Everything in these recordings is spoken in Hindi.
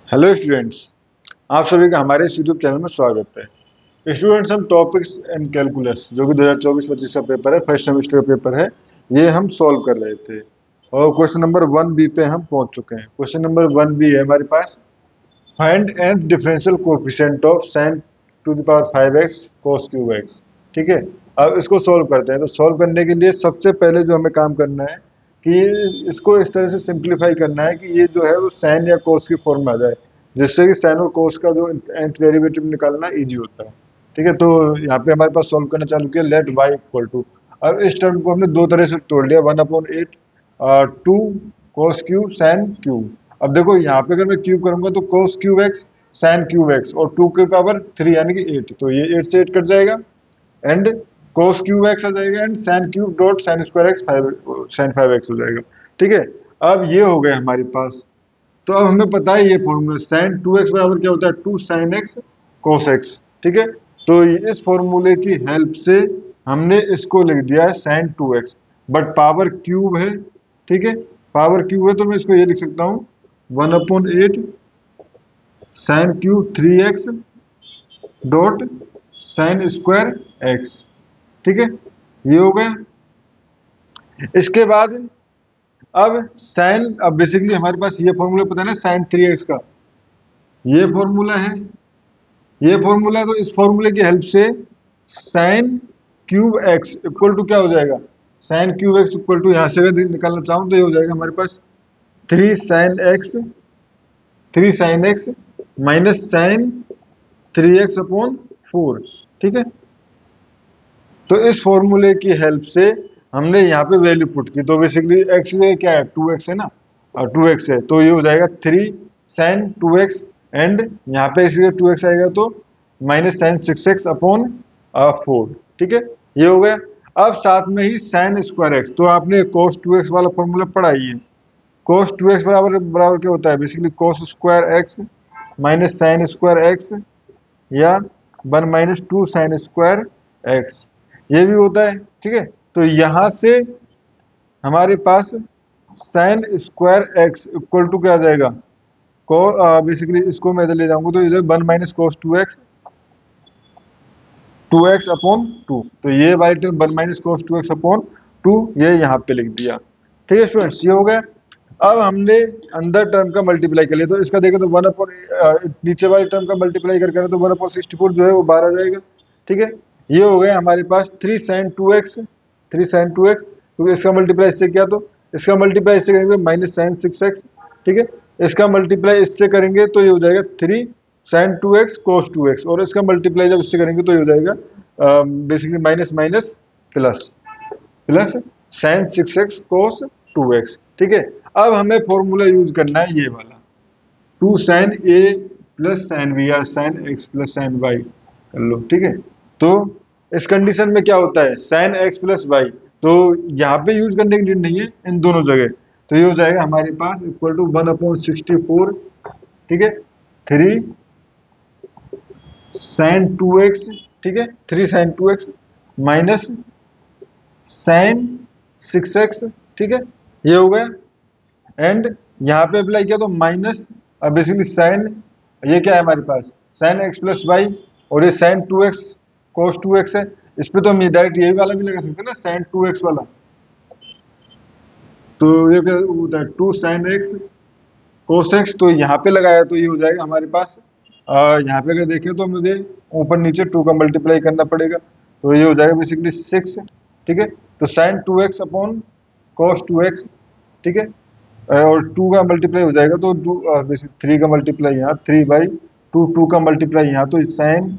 हेलो स्टूडेंट्स, आप सभी का हमारे इस यूट्यूब चैनल में स्वागत है। स्टूडेंट्स, हम टॉपिक्स एंड कैलकुलस जो कि 2024-25 का पेपर है, फर्स्ट सेमेस्टर का पेपर है, ये हम सॉल्व कर रहे थे और क्वेश्चन नंबर 1 बी पे हम पहुंच चुके हैं। क्वेश्चन नंबर 1 बी है हमारे पास, find nth differential coefficient of sin to the power 5x cos cube x। ठीक है, अब इसको सॉल्व करते हैं। तो सॉल्व करने के लिए सबसे पहले जो हमें काम करना है कि इसको इस तरह से सिंप्लीफाई करना है कि ये जो है वो sin या cos की फॉर्म में आ जाए, जिससे कि sin और cos का जो nth डेरिवेटिव निकालना इजी होता है। ठीक है, तो यहाँ पे हमारे पास सॉल्व करना चालू किया, लेट y इक्वल टू। अब इस टर्म को हमने दो तरह से तोड़ लिया, 1/8 two cos cube sin cube. अब देखो यहाँ पे अगर मैं क्यूब करूंगा तो cos cube x sin cube x और 2 के पावर 3 यानी कि 8, तो ये 8 से 8 कट जाएगा एंड cos क्यूब एक्स आ जाएगा and sin cube dot sin square x 5 sin 5x हो जाएगा। ठीक है, अब ये हो गया हमारे पास। तो अब हमें पता है ये फॉर्मूला sin 2x बराबर क्या होता है, 2 sin x cos x। ठीक है, तो इस फॉर्मूले की हेल्प से हमने इसको लिख दिया है sin 2x, but power cube है। ठीक है, पावर क्यूब है तो मैं इसको ये लिख सकता हूँ 1/8 sin cube 3x dot sin square x। ठीक है, ये हो गया। इसके बाद अब sin, अब बेसिकली हमारे पास ये फॉर्मूला पता है ना sin 3x का, ये फॉर्मूला है, ये फॉर्मूला है। तो इस फॉर्मूले की हेल्प से sin cube x equal to क्या हो जाएगा, sin cube x equal to, यहाँ से अगर निकालना चाहूँ तो ये हो जाएगा हमारे पास 3 sin x minus sin 3x upon 4। ठीक है, तो इस फॉर्मूले की हेल्प से हमने यहाँ पे वैल्यू पुट की, तो बेसिकली x से क्या है, 2x है ना, और 2x है तो ये हो जाएगा 3 sin 2x एंड यहाँ पे इसलिए 2x आएगा तो माइनस sin 6x अपॉन 4। ठीक है, ये हो गया। अब साथ में ही sin स्क्वायर x, तो आपने cos 2x वाला फॉर्मूला पढ़ा ही है। cos 2x बराबर बराबर क्या होता है, basically cos square x minus sin square x या 1 माइनस 2 sin स्क्वायर x, ये भी होता है। ठीक है, तो यहाँ से हमारे पास sin square x equal to क्या आ जाएगा, को बेसिकली इसको मैं इधर ले जाऊंगा तो इधर 1 माइनस कोस 2x अपॉन 2, तो ये वाली term 1 minus cos 2x upon 2 ये यहाँ पे लिख दिया। ठीक है स्टूडेंट्स, ये हो गया। अब हमने अंदर टर्म का मल्टीप्लाई कर लिया, तो इसका देखें तो 1 अपॉन नीचे वाली टर्म का मल्टीप्लाई कर करें तो 1/64 जो है वो 12 आ जाएगा। ठीक है, ये हो गया हमारे पास 3 sin 2x, 3 sin 2x, क्योंकि इसका मल्टीप्लाई इससे किया तो इसका मल्टीप्लाई इससे करेंगे माइनस sin 6x। ठीक है, इसका मल्टीप्लाई इससे करेंगे तो ये हो जाएगा 3 sin 2x cos 2x, और इसका मल्टीप्लाई जब इससे करेंगे तो ये हो जाएगा basically minus minus plus plus sin 6x cos 2x। ठीक है, अब हमें फॉर्मूला यूज करना है ये वाला, 2 sin a plus sin b या sin x plus sin y कर लो। ठीक है, तो इस कंडीशन में क्या होता है, sin x प्लस y, तो यहाँ पे यूज करने की नीड नहीं है इन दोनों जगह, तो ये हो जाएगा हमारे पास इक्वल टू 1/64। ठीक है, 3 sin 2x, ठीक है 3 sin 2x minus sin 6x। ठीक है, ये हो गया एंड यहाँ पे अप्लाई किया तो माइनस, अब बेसिकली साइन, ये क्या है हमारे पास साइन एक्स प्लस वाई, और ये साइन 2x cos 2x है। इस पे तो हम डायरेक्ट यही वाला भी लगा सकते हैं ना, साइन 2x वाला, तो ये क्या होता है 2 sin x cos x, तो यहाँ पे लगाया तो ये हो जाएगा हमारे पास यहाँ पे अगर देखें तो मुझे ऊपर नीचे 2 का मल्टीप्लाई करना पड़ेगा, तो ये हो जाएगा बेसिकली 6। ठीक है, तो sign 2x upon cos 2x। ठीक है, और 2 का मल्टीप्लाई हो जाएगा तो 3 का मल्टीप्लाई यहाँ 3/2, 2 का मल्टीप्लाई यहाँ तो साइन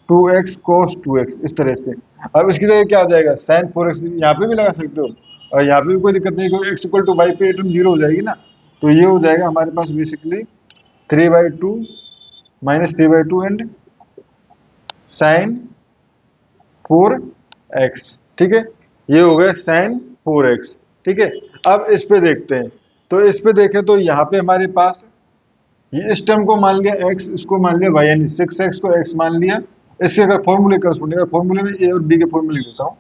2x cos 2x इस तरह से। अब इसकी जगह क्या आ जाएगा साइन 4x, यहाँ पे भी लगा सकते हो और यहाँ पे भी कोई दिक्कत नहीं, क्योंकि x इक्वल टू वाई पे टर्म 0 हो जाएगी ना, तो ये हो जाएगा हमारे पास basically 3/2 minus 3/2 and sine 4x। ठीक है, ये हो गया साइन 4x। ठीक है, अब इस पे देखते हैं, तो इस पे देखें तो यहाँ पे हमारे पास ये इस टर्म को मान लिया x, इसको मान लिया y, यानी 6x को x मान लिया। इसके अगर फॉर्मूले करस्पॉन्डिंग, अगर फॉर्मूले में a और b के फॉर्मूले लिख देता हूँ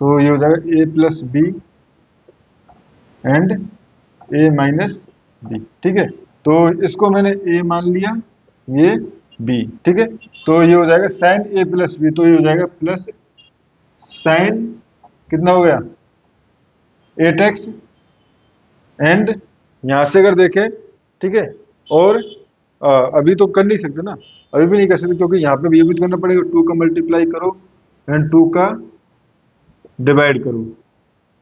तो ये हो जाएगा a plus b and a minus b. ठीक है, तो इसको मैंने ए मान लिया, ये बी, ठीक है। तो ये हो जाएगा साइन ए प्लस बी, तो ये हो जाएगा प्लस साइन कितना हो गया 8x, एंड यहां से अगर देखें, ठीक है, और अभी तो कर नहीं सकते ना, अभी भी नहीं कर सकते क्योंकि यहाँ पे भी ये भी तो करना पड़ेगा, 2 का मल्टीप्लाई करो एंड 2 का डिवाइड करो,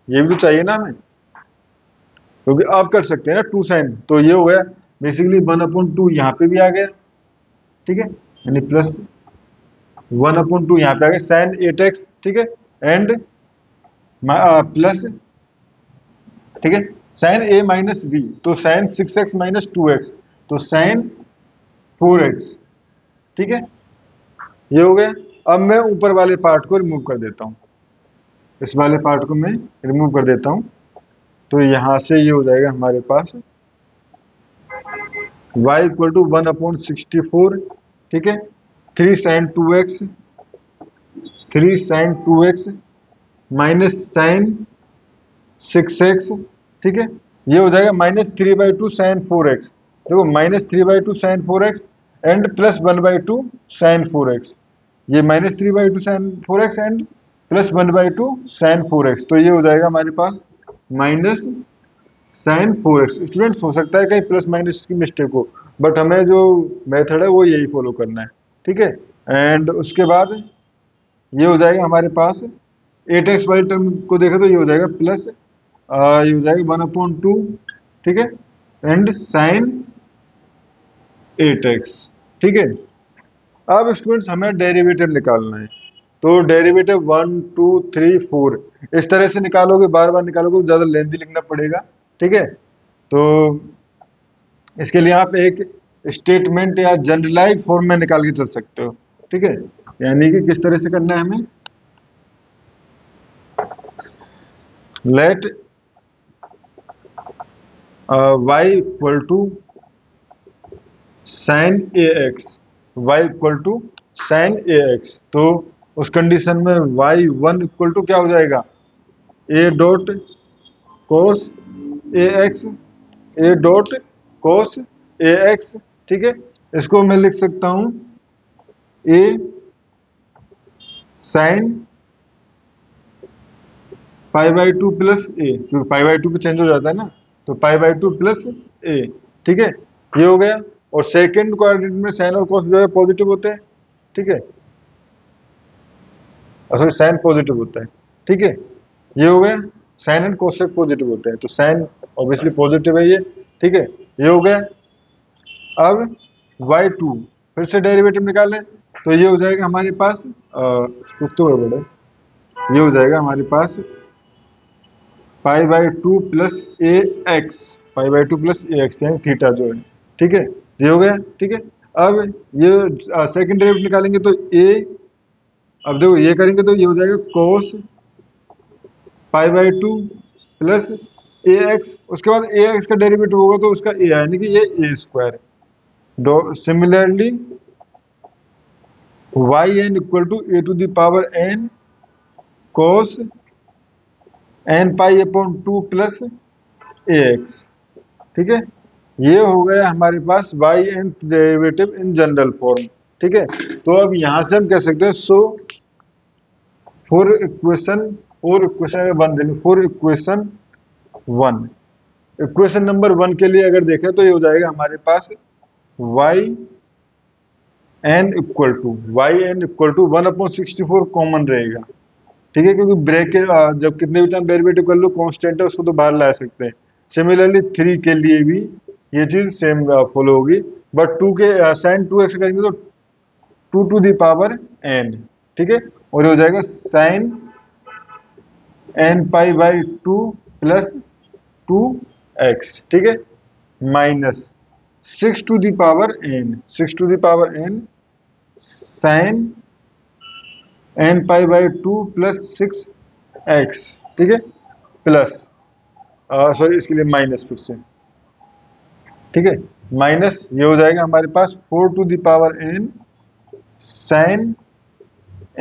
ये भी तो चाहिए ना हमें, क्योंकि आप कर सकते हैं ना 2 साइन, तो ये हो गया बेसिकली 1/2 यहाँ पे भी आ गया, ठीक है, यानी प्लस 1/2 यहाँ पे आ गया साइन 8x, ठीक है, एंड प्लस, ठीक है, साइन a माइनस बी, तो साइन 6x माइनस 2x, तो साइन 4x, ठीक है, ये हो गया। अब मैं ऊपर वाले पार्ट को रिमूव कर देता हूँ, इस वाले पार्ट को मैं रिमूव कर देता हूँ, तो यहां से ये हो जाएगा हमारे पास y इक्वल टू 1/64, ठीक है, 3 sign 2x, 3 sign 2x minus sign 6x, ठीक है, ये हो जाएगा -3/2 साइन 4x, देखो -3/2 sign 4x and plus 1/2 sign 4x, ये -3/2 sign 4x and plus 1/2 sign 4x, तो ये हो जाएगा हमारे पास माइनस साइन 4x। स्टूडेंट्स हो सकता है कहीं प्लस माइनस की मिस्टेक हो, बट हमें जो मेथड है वो यही फॉलो करना है, ठीक है। एंड उसके बाद ये हो जाएगा हमारे पास 8x वाली टर्म को देखा तो ये हो जाएगा प्लस, ये हो जाएगा 1/2, ठीक है, एंड साइन 8x, ठीक है। अब स्टूडेंट्स हमें डेरिवेटिव निकालना है, तो डेरिवेटिव 1 2 3 4 इस तरह से निकालोगे, बार बार निकालोगे तो ज़्यादा लेंथी लिखना पड़ेगा, ठीक है। तो इसके लिए आप एक स्टेटमेंट या जनरलाइज फॉर्म में निकाल के चल सकते हो, ठीक है, यानी कि किस तरह से करना है हमें, let y equal to sine a x, y equal to sine a x, तो उस कंडीशन में y1 इक्वल टू क्या हो जाएगा a dot cos A x, A dot cos A x, ठीक है। इसको मैं लिख सकता हूं a साइन π/2 प्लस ए, क्योंकि π/2 पे चेंज हो जाता है ना, तो π/2 प्लस ए, ठीक है, ये हो गया। और सेकंड क्वाड्रेंट में साइन और कॉस जो है पॉजिटिव होते हैं, ठीक है, सॉरी साइन पॉजिटिव होता है, ठीक है, ये हो गया। साइन एंड कोसेक पॉजिटिव होते हैं, तो साइन ऑब्वियसली पॉजिटिव है ये, ठीक है, ये हो गया। अब y2 फिर से डेरिवेटिव निकालें, तो ये हो जाएगा हमारे पास कुछ तो गड़बड़ है, ये हो जाएगा हमारे पास π/2 plus A x, π/2 plus A x यानी थीटा जो है, ठीक है, ये हो गया, ठीक है। अब ये सेकंड डेरिवेटिव निकालेंगे तो ए, अब देखो ये करेंगे तो ये हो जाएगा cos π/2 प्लस ए एक्स, उसके बाद ए एक्स का डेरिवेटिव होगा तो उसका ए यानी कि ये A square. Similarly y n equal to A to the power n cos n pi upon 2 plus A x, ठीक है, ये हो गया हमारे पास y n derivative in general form, ठीक है। तो अब यहां से हम कह सकते हैं सो फॉर इक्वेशन वन देंगे, for equation one, equation number 1 के लिए अगर देखें तो ये हो जाएगा हमारे पास y n equal to 1/64 common रहेगा, ठीक है, क्योंकि ब्रैकेट जब कितने भी टाइम डेरिवेटिव कर लो कांस्टेंट है उसको तो बाहर ला सकते हैं। सिमिलरली 3 के लिए भी ये चीज सेम फॉलो होगी, बट 2 के साइन 2x करेंगे तो 2 टू द पावर n, ठीक है, और ये हो जाएगा sine n pi by 2 plus 2x, ठीक है, minus 6 to the power n sine n pi by 2 plus 6x, ठीक है, प्लस सॉरी इसके लिए माइनस फिर से, ठीक है, माइनस ये हो जाएगा हमारे पास 4 to the power n sine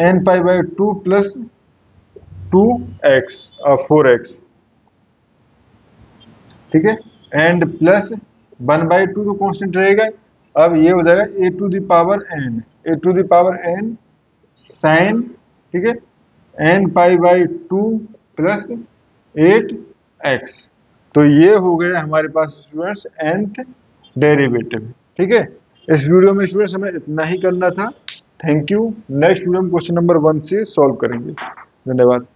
n pi by 2 plus 2x 4x, ठीक है, एंड प्लस 1/2 तो कांस्टेंट रहेगा। अब ये हो जाएगा a to the power n, a to the power n sine, ठीक है, n π/2 प्लस 8x। तो ये हो गए हमारे पास स्टूडेंट्स nth डेरिवेटिव। ठीक है, इस वीडियो में स्टूडेंट्स हमें इतना ही करना था। Thank you. नेक्स्ट वीडियो में क्वेश्चन नंबर 1 से सॉल्व करेंगे। धन्यवाद।